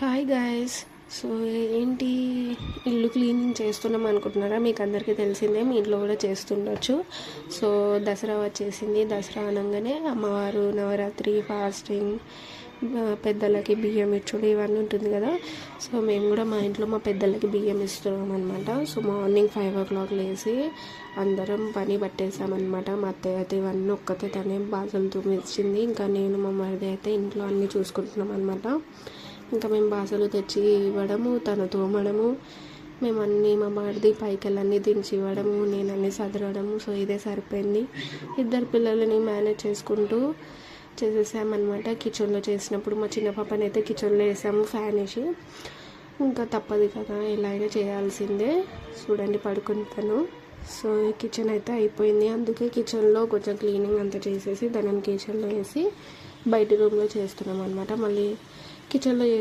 Hi guys. So ఏంటి, ఇల్లు cleaning చేస్తున్నాం అనుకుంటున్నారా? మీకు అందరికీ తెలిసిందే, మీ ఇంట్లో కూడా చేస్తుండొచ్చు. సో దసరా వచ్చేసింది. దసరా అనగానే అమ్మవారు నవరాత్రి ఫాస్టింగ్, పెద్దలకి బియ్యం ఇచ్చుడు ఇవన్నీ ఉంటుంది కదా. సో మేము కూడా మా ఇంట్లో మా పెద్దలకి బియ్యం ఇస్తున్నాం అనమాట. సో మార్నింగ్ 5 o'clock లేచి అందరం పని పట్టేసామన్నమాట. మా అత్తయ్య అయితే ఇవన్నీ ఒక్కతే తనే బాసలు తూమిచ్చింది. ఇంకా నేను మా మరిది అయితే ఇంట్లో అన్నీ చూసుకుంటున్నాం అనమాట. ఇంకా మేము బాసలు తెచ్చి ఇవ్వడము, తను తోమడము, మేము అన్నీ మా మరిది పైకెళ్ళన్నీ దించి ఇవ్వడము, నేను అన్నీ సదరడము. సో ఇదే సరిపోయింది. ఇద్దరు పిల్లలని మేనేజ్ చేసుకుంటూ చేసేసామన్నమాట. కిచెన్లో చేసినప్పుడు మా చిన్న పాపని అయితే కిచెన్లో వేసాము ఫ్యాన్ వేసి. ఇంకా తప్పదు కదా, ఎలా అయినా చేయాల్సిందే. చూడండి పడుకుంటాను. సో కిచెన్ అయితే అయిపోయింది. అందుకే కిచెన్లో కొంచెం క్లీనింగ్ అంతా చేసేసి దానిని కిచెన్లో వేసి బయట రూమ్లో చేస్తున్నాం అనమాట. మళ్ళీ కిచెన్లో